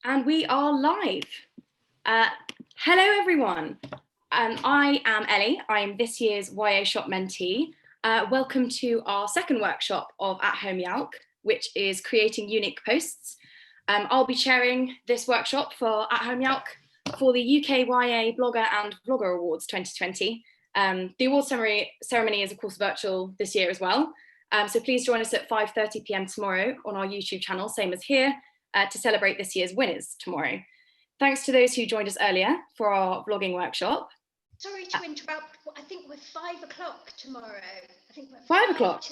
And we are live. Hello, everyone. I am Ellie. I'm this year's YAShot mentee. Welcome to our second workshop of At Home YALC, which is creating unique posts. I'll be chairing this workshop for At Home YALC for the UKYA Blogger and Vlogger Awards 2020. The award ceremony is, of course, virtual this year as well. So please join us at 5:30 p.m. tomorrow on our YouTube channel, same as here, to celebrate this year's winners tomorrow. Thanks to those who joined us earlier for our vlogging workshop. Sorry to interrupt, I think we're 5 o'clock tomorrow. I think we're 5 o'clock?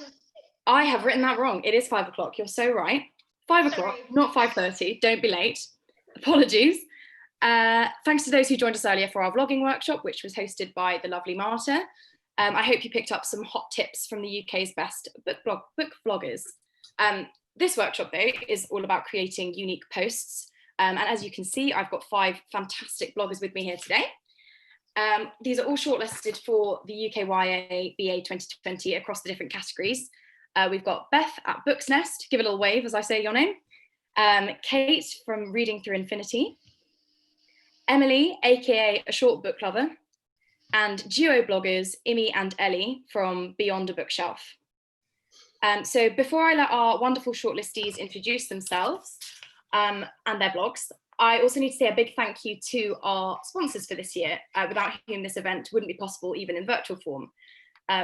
I have written that wrong. It is 5 o'clock, you're so right. 5 o'clock, not 5:30, don't be late. Apologies. Thanks to those who joined us earlier for our vlogging workshop, which was hosted by the lovely Marta. I hope you picked up some hot tips from the UK's best book vloggers. This workshop, though, is all about creating unique posts. And as you can see, I've got 5 fantastic bloggers with me here today. These are all shortlisted for the UKYA BA 2020 across the different categories. We've got Beth at Book's Nest, give a little wave as I say your name. Kate from Reading Through Infinity. Emily, aka A Short Book Lover. And duo bloggers Imi&Ellie from Beyond a Bookshelf. So before I let our wonderful shortlistees introduce themselves and their blogs, I also need to say a big thank you to our sponsors for this year, without whom this event wouldn't be possible even in virtual form.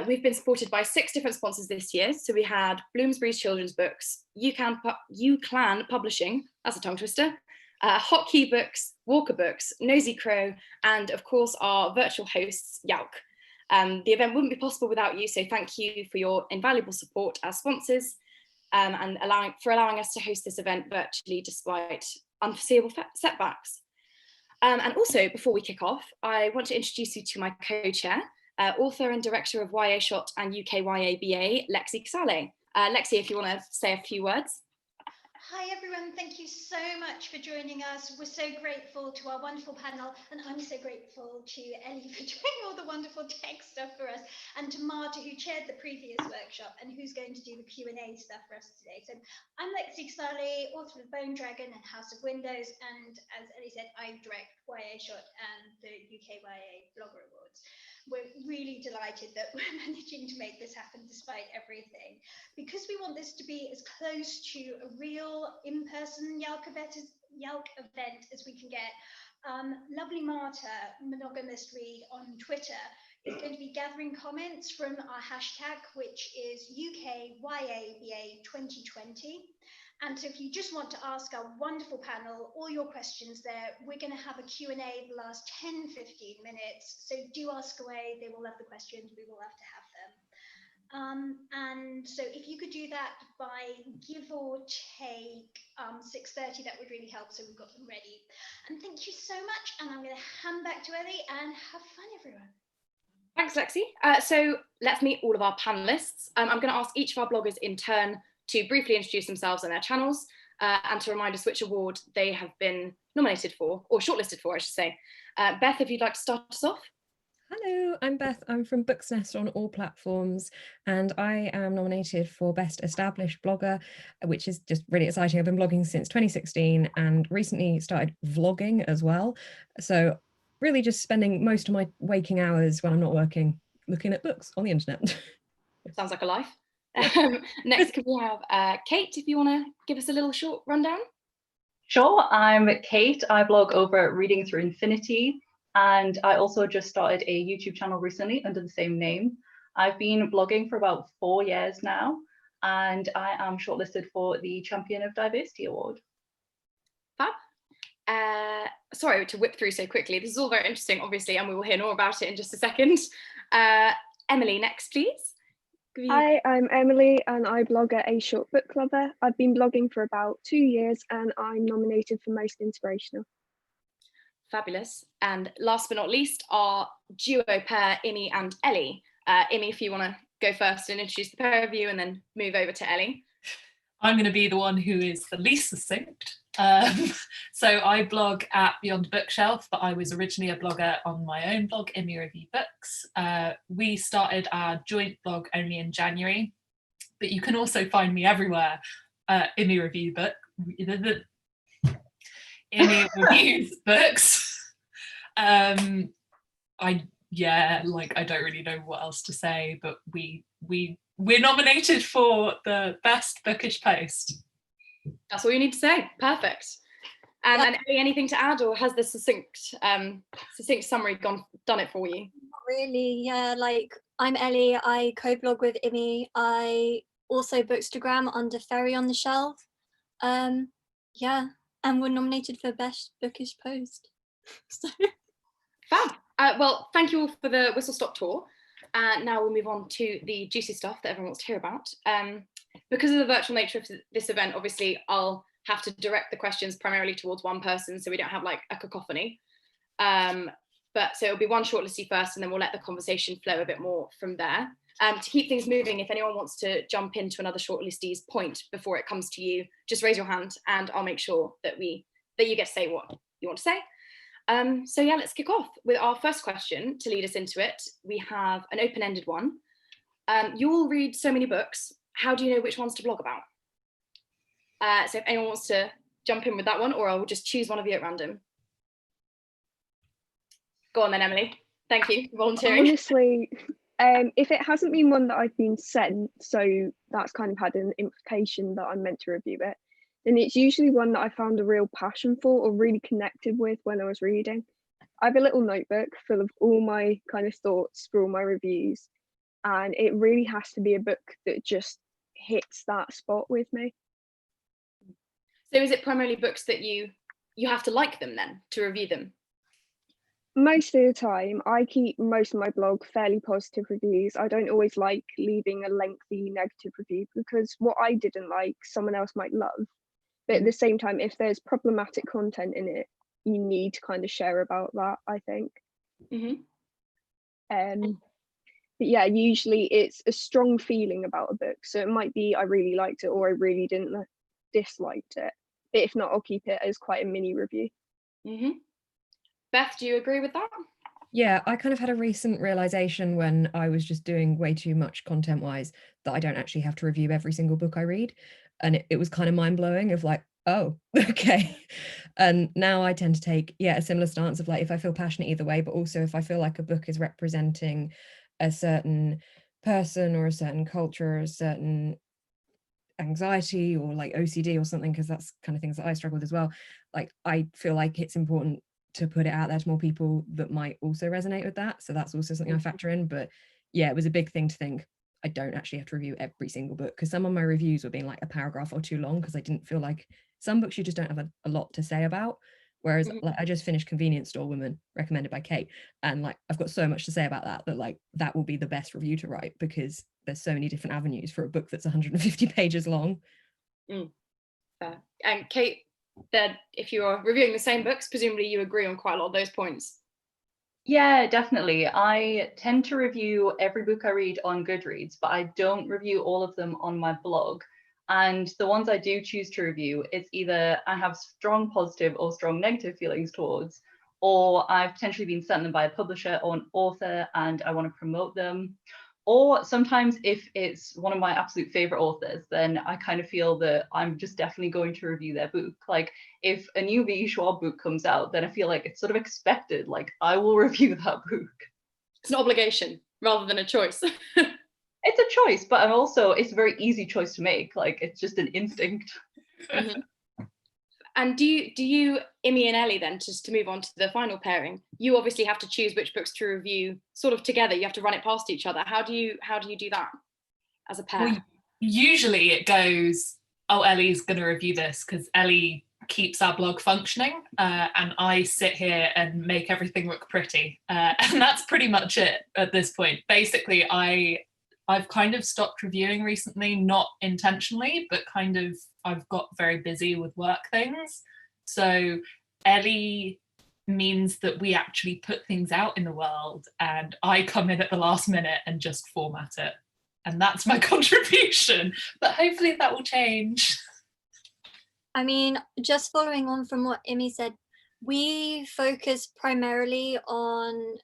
We've been supported by 6 different sponsors this year. So we had Bloomsbury's Children's Books, UClan Publishing, that's a tongue twister, Hotkey Books, Walker Books, Nosy Crow, and of course our virtual hosts, YALC. The event wouldn't be possible without you, so thank you for your invaluable support as sponsors and allowing us to host this event virtually despite unforeseeable setbacks. And also, before we kick off, I want to introduce you to my co-chair, author and director of YAShot and UKYABA, Lexi Ksale. Lexi, if you want to say a few words. Hi everyone, thank you so much for joining us. We're so grateful to our wonderful panel, and I'm so grateful to Ellie for doing all the wonderful tech stuff for us, and to Marta, who chaired the previous workshop and who's going to do the Q&A stuff for us today. So I'm Lexi Ksale, author of Bone Dragon and House of Windows, and as Ellie said, I direct YAShot and the UKYA Blogger Awards. We're really delighted that we're managing to make this happen despite everything, because we want this to be as close to a real in-person YALC event as we can get. Lovely Marta, Monogamist Read on Twitter, is going to be gathering comments from our hashtag, which is UKYABA 2020. And so if you just want to ask our wonderful panel all your questions there, we're going to have a Q&A the last 10-15 minutes. So do ask away. They will love the questions. We will love to have them. And so if you could do that by give or take 6:30, that would really help. So we've got them ready. And thank you so much. And I'm going to hand back to Ellie and have fun, everyone. Thanks, Lexi. So let's meet all of our panelists. I'm going to ask each of our bloggers in turn to briefly introduce themselves and their channels, and to remind us which award they have been nominated for, or shortlisted for, I should say. Beth, if you'd like to start us off. Hello, I'm Beth. I'm from Book's Nest on all platforms, and I am nominated for Best Established Blogger, which is just really exciting. I've been blogging since 2016 and recently started vlogging as well. So really just spending most of my waking hours when I'm not working looking at books on the internet. Sounds like a life. Next, can we have Kate, if you want to give us a little short rundown? Sure, I'm Kate. I blog over at Reading Through Infinity, and I also just started a YouTube channel recently under the same name. I've been blogging for about 4 years now, and I am shortlisted for the Champion of Diversity Award. Fab. Sorry to whip through so quickly. This is all very interesting, obviously, and we will hear more about it in just a second. Emily, next, please. Hi, I'm Emily and I blog at A Short Book Lover. I've been blogging for about 2 years and I'm nominated for Most Inspirational. Fabulous. And last but not least, our duo pair, Imi&Ellie. Imi, if you want to go first and introduce the pair of you and then move over to Ellie. I'm going to be the one who is the least succinct. So I blog at Beyond Bookshelf, but I was originally a blogger on my own blog, Imi Review Books. We started our joint blog only in January, but you can also find me everywhere, Imi Review Book. Imi reviews books. I don't really know what else to say, but we're nominated for the best bookish post. That's all you need to say. Perfect. And Ellie, anything to add, or has the succinct summary done it for you? Not really, yeah. Like, I'm Ellie, I co-blog with Imi. I also bookstagram under Ferry on the Shelf. Yeah, and we're nominated for best bookish post. So. Fab. Well, thank you all for the whistle stop tour. Now we'll move on to the juicy stuff that everyone wants to hear about. Because of the virtual nature of this event, obviously I'll have to direct the questions primarily towards one person, so we don't have like a cacophony. But so it'll be one shortlisty first, and then we'll let the conversation flow a bit more from there. To keep things moving, if anyone wants to jump into another shortlistee's point before it comes to you, just raise your hand and I'll make sure that you get to say what you want to say. So yeah, let's kick off with our first question. To lead us into it, we have an open-ended one. You all read so many books. How do you know which ones to blog about? So if anyone wants to jump in with that one, or I'll just choose one of you at random. Go on then, Emily. Thank you for volunteering. Honestly, if it hasn't been one that I've been sent, so that's kind of had an implication that I'm meant to review it, then it's usually one that I found a real passion for or really connected with when I was reading. I have a little notebook full of all my kind of thoughts for all my reviews, and it really has to be a book that just hits that spot with me. So is it primarily books that you have to like them then to review them? Most of the time, I keep most of my blog fairly positive reviews. I don't always like leaving a lengthy negative review, because what I didn't like, someone else might love. But at the same time, if there's problematic content in it, you need to kind of share about that, I think. But yeah, usually it's a strong feeling about a book. So it might be I really liked it or I really disliked it. But if not, I'll keep it as quite a mini review. Beth, do you agree with that? Yeah, I kind of had a recent realization when I was just doing way too much content-wise that I don't actually have to review every single book I read. And it was kind of mind-blowing of like, oh, okay. And now I tend to take, a similar stance of like, if I feel passionate either way, but also if I feel like a book is representing a certain person or a certain culture or a certain anxiety or like OCD or something, because that's kind of things that I struggle with as well. Like, I feel like it's important to put it out there to more people that might also resonate with that. So that's also something I factor in. But yeah, it was a big thing to think I don't actually have to review every single book, because some of my reviews were being like a paragraph or too long, because I didn't feel like some books you just don't have a lot to say about. Whereas like I just finished Convenience Store Woman, recommended by Kate, and like I've got so much to say about that like that will be the best review to write, because there's so many different avenues for a book that's 150 pages long. Fair. And Kate, that if you're reviewing the same books, presumably you agree on quite a lot of those points. Yeah, definitely. I tend to review every book I read on Goodreads, but I don't review all of them on my blog. And the ones I do choose to review, it's either I have strong positive or strong negative feelings towards, or I've potentially been sent them by a publisher or an author and I want to promote them. Or sometimes if it's one of my absolute favorite authors, then I kind of feel that I'm just definitely going to review their book. Like if a new YAShot book comes out, then I feel like it's sort of expected, like I will review that book. It's an obligation rather than a choice. It's a choice, but it's a very easy choice to make. Like it's just an instinct. And do you, Imi&Ellie, then, just to move on to the final pairing, you obviously have to choose which books to review sort of together. You have to run it past each other. How do you do that as a pair? Well, usually it goes, oh, Ellie's going to review this because Ellie keeps our blog functioning, and I sit here and make everything look pretty. And that's pretty much it at this point. Basically, I've kind of stopped reviewing recently, not intentionally, but kind of I've got very busy with work things. So Ellie means that we actually put things out in the world and I come in at the last minute and just format it. And that's my contribution, but hopefully that will change. I mean, just following on from what Imi said, we focus primarily on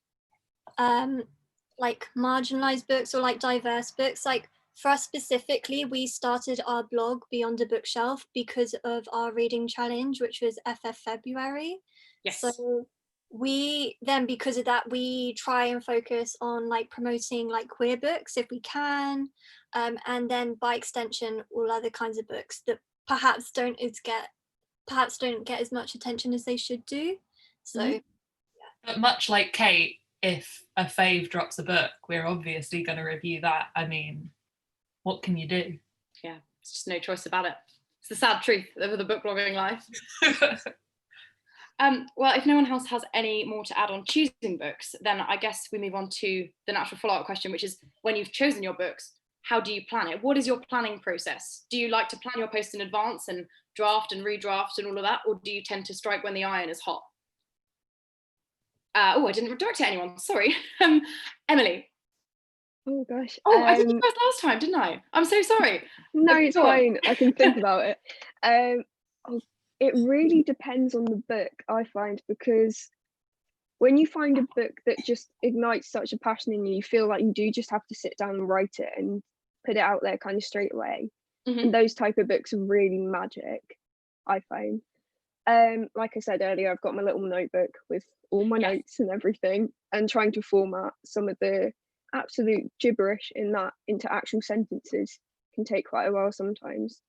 like marginalized books or like diverse books. Like For us specifically, we started our blog Beyond a Bookshelf because of our reading challenge, which was FF February. Yes. So we then, because of that, we try and focus on like promoting like queer books if we can, and then by extension all other kinds of books that perhaps don't get as much attention as they should do. So But much like Kate, if a fave drops a book, we're obviously going to review that. I mean, what can you do? Yeah, it's just no choice about it. It's the sad truth of the book blogging life. Well, if no one else has any more to add on choosing books, then I guess we move on to the natural follow-up question, which is, when you've chosen your books, how do you plan it? What is your planning process? Do you like to plan your posts in advance and draft and redraft and all of that, or do you tend to strike when the iron is hot? I didn't direct it to anyone, sorry. Emily. Oh gosh. Oh, I did you first last time, didn't I? I'm so sorry. No, Okay, it's go on. fine. I can think about it. It really depends on the book, I find, because when you find a book that just ignites such a passion in you, you feel like you do just have to sit down and write it and put it out there kind of straight away. And those type of books are really magic, I find. Like I said earlier, I've got my little notebook with all my notes and everything, and trying to format some of the absolute gibberish in that into actual sentences can take quite a while sometimes.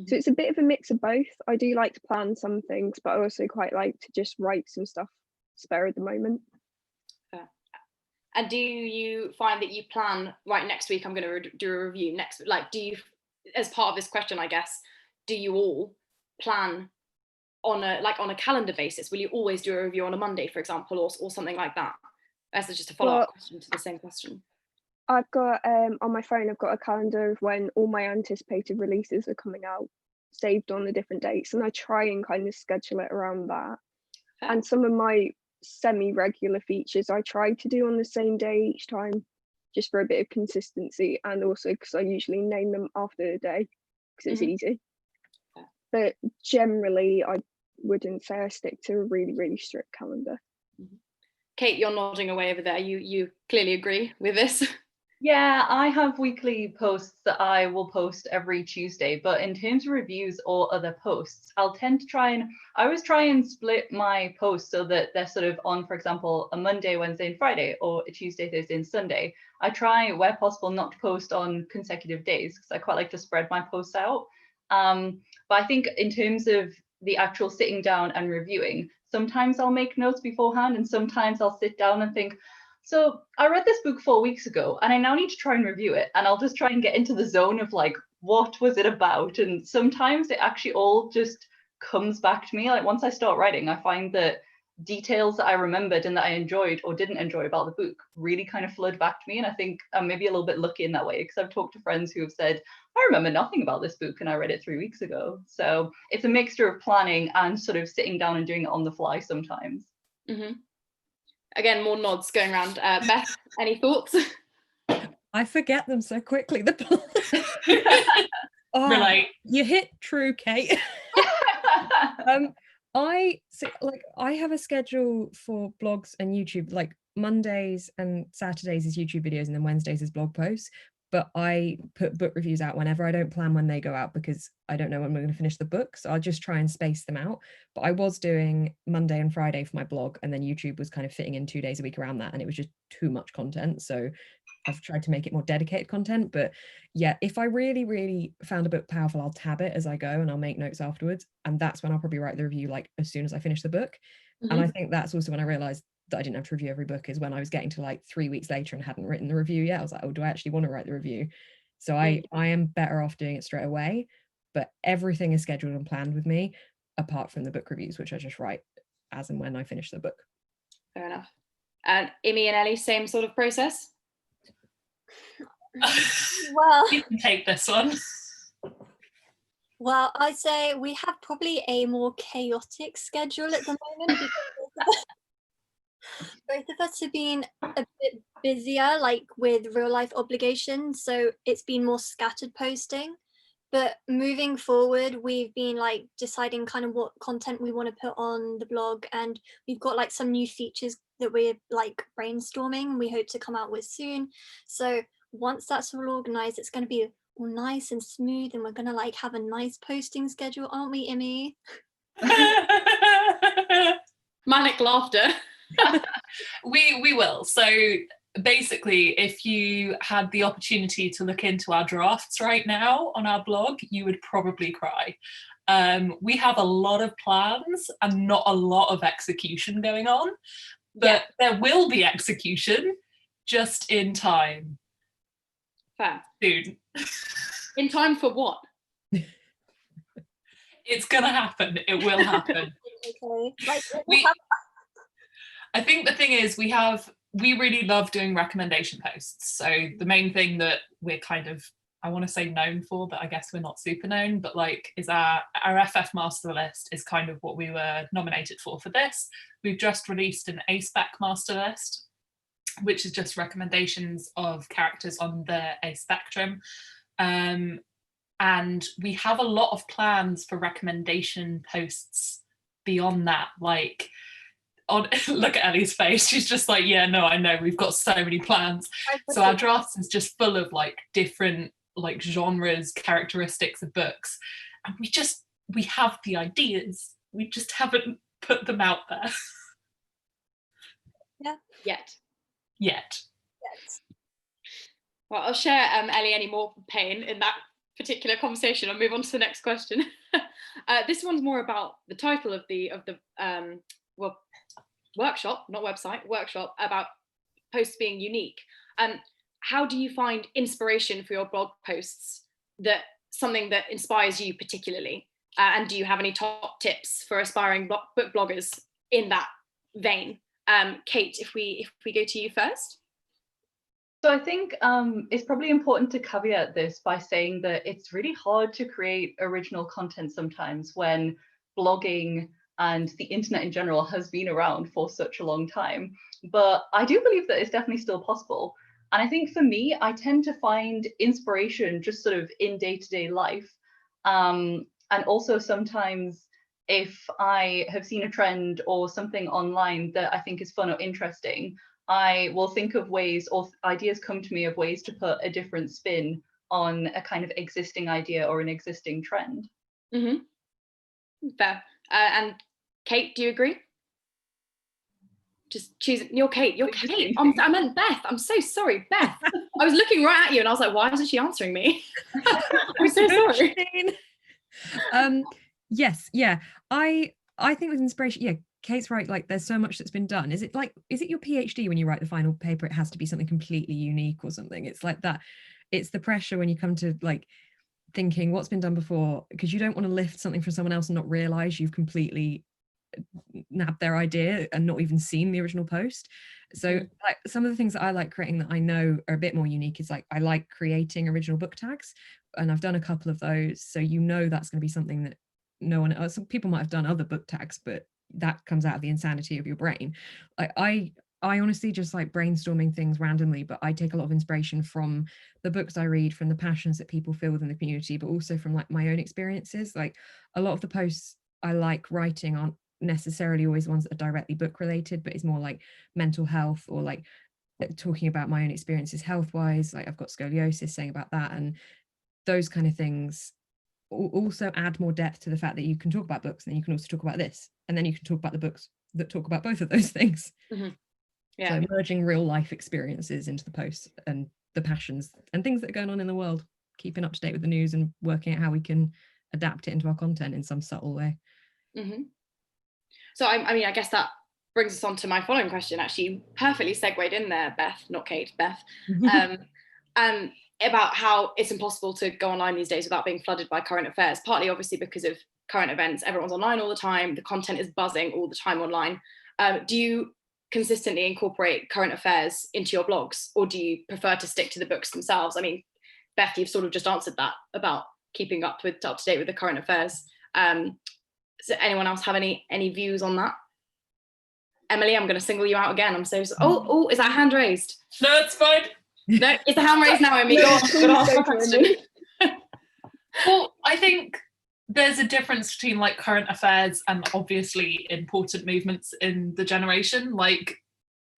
So it's a bit of a mix of both. I do like to plan some things, but I also quite like to just write some stuff spare at the moment. And do you find that you plan, right, next week I'm going to do a review, next, like, do you, as part of this question, I guess, do you all plan on a calendar basis? Will you always do a review on a Monday, for example, or something like that? As just a follow-up question to the same question. I've got on my phone, I've got a calendar of when all my anticipated releases are coming out, saved on the different dates, and I try and kind of schedule it around that. And some of my semi-regular features I try to do on the same day each time, just for a bit of consistency, and also because I usually name them after the day because it's easy. But generally, I wouldn't say I stick to a really, really strict calendar. Kate, you're nodding away over there. You clearly agree with this. Yeah, I have weekly posts that I will post every Tuesday, but in terms of reviews or other posts, I always try and split my posts so that they're sort of on, for example, a Monday, Wednesday, and Friday, or a Tuesday, Thursday, and Sunday. I try, where possible, not to post on consecutive days because I quite like to spread my posts out. But I think in terms of the actual sitting down and reviewing, sometimes I'll make notes beforehand, and sometimes I'll sit down and think, so I read this book 4 weeks ago and I now need to try and review it, and I'll just try and get into the zone of like, what was it about? And sometimes it actually all just comes back to me. Like once I start writing, I find that details that I remembered and that I enjoyed or didn't enjoy about the book really kind of flood back to me. And I think I'm maybe a little bit lucky in that way, because I've talked to friends who have said, I remember nothing about this book and I read it 3 weeks ago. So it's a mixture of planning and sort of sitting down and doing it on the fly sometimes. Again, more nods going around. Beth, any thoughts? I forget them so quickly. Relate. You hit true, Kate. I have a schedule for blogs and YouTube. Like Mondays and Saturdays is YouTube videos, and then Wednesdays is blog posts. But I put book reviews out whenever. I don't plan when they go out because I don't know when we're going to finish the book. So I'll just try and space them out. But I was doing Monday and Friday for my blog, and then YouTube was kind of fitting in 2 days a week around that. And it was just too much content. So I've tried to make it more dedicated content. But yeah, if I really, really found a book powerful, I'll tab it as I go and I'll make notes afterwards. And that's when I'll probably write the review, like as soon as I finish the book. And I think that's also when I realized that I didn't have to review every book, is when I was getting to like 3 weeks later and hadn't written the review yet. I was like, oh, do I actually want to write the review? So I am better off doing it straight away, but everything is scheduled and planned with me, apart from the book reviews, which I just write as and when I finish the book. Fair enough. And Imi&Ellie, same sort of process? Well, You can take this one. Well, I'd say we have probably a more chaotic schedule at the moment because both of us have been a bit busier, like with real life obligations. So it's been more scattered posting. But moving forward, we've been like deciding kind of what content we want to put on the blog, and we've got like some new features that we're like brainstorming. We hope to come out with soon. So once that's all organized, it's going to be all nice and smooth, and we're going to like have a nice posting schedule, aren't we, Imi? Manic laughter. We will. So basically, if you had the opportunity to look into our drafts right now on our blog, you would probably cry. We have a lot of plans and not a lot of execution going on, but there will be execution just in time. Fair. Soon. In time for what? It's gonna happen. It will happen. Okay. Like, I think the thing is we really love doing recommendation posts. So the main thing that we're kind of, I want to say known for, but I guess we're not super known, but like is our FF master list is kind of what we were nominated for this. We've just released an A-spec master list, which is just recommendations of characters on the A spectrum. And we have a lot of plans for recommendation posts beyond that. Like, look at Ellie's face. She's just like, yeah, no, I know. We've got so many plans. So our drafts is just full of like different like genres, characteristics of books. And we have the ideas. We just haven't put them out there. Yeah. Yet. Well, I'll share Ellie any more pain in that particular conversation. I'll move on to the next question. This one's more about the title of the workshop, not website, workshop, about posts being unique. How do you find inspiration for your blog posts, that something that inspires you particularly? And do you have any top tips for aspiring book bloggers in that vein? Kate, if we go to you first. So I think it's probably important to caveat this by saying that it's really hard to create original content sometimes when blogging and the internet in general has been around for such a long time. But I do believe that it's definitely still possible. And I think for me, I tend to find inspiration just sort of in day-to-day life. And also sometimes if I have seen a trend or something online that I think is fun or interesting, I will think of ways, or ideas come to me of ways to put a different spin on a kind of existing idea or an existing trend. Mm-hmm. Fair. And Kate, do you agree? Just choose. You're Kate. I meant Beth. I'm so sorry, Beth. I was looking right at you and I was like, why isn't she answering me? I'm so sorry. Yes, yeah. I think with inspiration, yeah, Kate's right, like there's so much that's been done. Is it your PhD when you write the final paper, it has to be something completely unique or something? It's like that. It's the pressure when you come to like thinking what's been done before, because you don't want to lift something from someone else and not realize you've completely nabbed their idea and not even seen the original post. So like some of the things that I like creating that I know are a bit more unique is like I like creating original book tags, and I've done a couple of those, so you know that's going to be something that no one else, some people might have done other book tags, but that comes out of the insanity of your brain. Like I honestly just like brainstorming things randomly, but I take a lot of inspiration from the books I read, from the passions that people feel within the community, but also from like my own experiences. Like a lot of the posts I like writing aren't necessarily always ones that are directly book related, but it's more like mental health or like talking about my own experiences health wise. Like I've got scoliosis, saying about that, and those kind of things also add more depth to the fact that you can talk about books and then you can also talk about this, and then you can talk about the books that talk about both of those things. Mm-hmm. Yeah. So merging real life experiences into the posts and the passions and things that are going on in the world, keeping up to date with the news and working out how we can adapt it into our content in some subtle way. Mm-hmm. So I mean, I guess that brings us on to my following question. Actually, you perfectly segued in there, Beth, not Kate, Beth. About how it's impossible to go online these days without being flooded by current affairs, partly obviously because of current events. Everyone's online all the time, the content is buzzing all the time online. Do you consistently incorporate current affairs into your blogs, or do you prefer to stick to the books themselves? I mean, Beth, you've sort of just answered that about keeping up to date with the current affairs. Does anyone else have any views on that? Emily, I'm going to single you out again. I'm so oh, is that hand raised? No, it's fine. No, it's the hand raised now, Emily. Go on. Well, I think there's a difference between like current affairs and obviously important movements in the generation. Like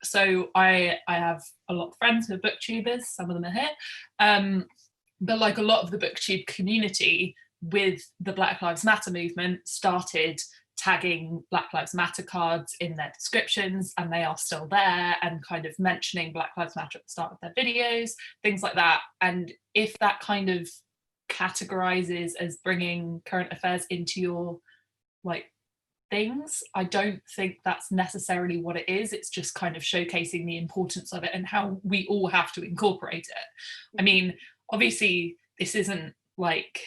So I have a lot of friends who are booktubers, some of them are here, but like a lot of the booktube community with the Black Lives Matter movement started tagging Black Lives Matter cards in their descriptions, and they are still there, and kind of mentioning Black Lives Matter at the start of their videos, things like that. And if that kind of categorizes as bringing current affairs into your like things, I don't think that's necessarily what it is. It's just kind of showcasing the importance of it and how we all have to incorporate it. I mean, obviously this isn't like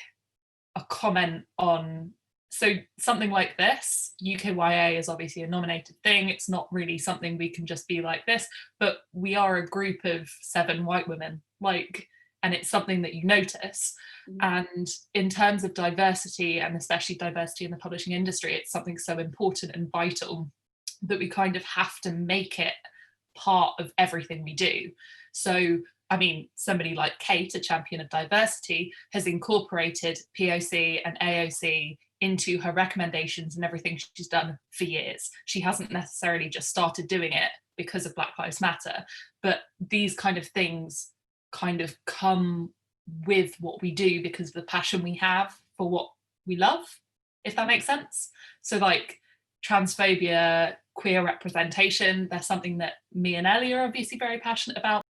a comment on, so something like this, UKYA is obviously a nominated thing. It's not really something we can just be like this, but we are a group of 7 white women, like, and it's something that you notice. And in terms of diversity, and especially diversity in the publishing industry, it's something so important and vital that we kind of have to make it part of everything we do. So, I mean, somebody like Kate, a champion of diversity, has incorporated POC and AOC into her recommendations and everything she's done for years. She hasn't necessarily just started doing it because of Black Lives Matter, but these kind of things kind of come with what we do because of the passion we have for what we love, if that makes sense. So like transphobia, queer representation, that's something that me and Ellie are obviously very passionate about.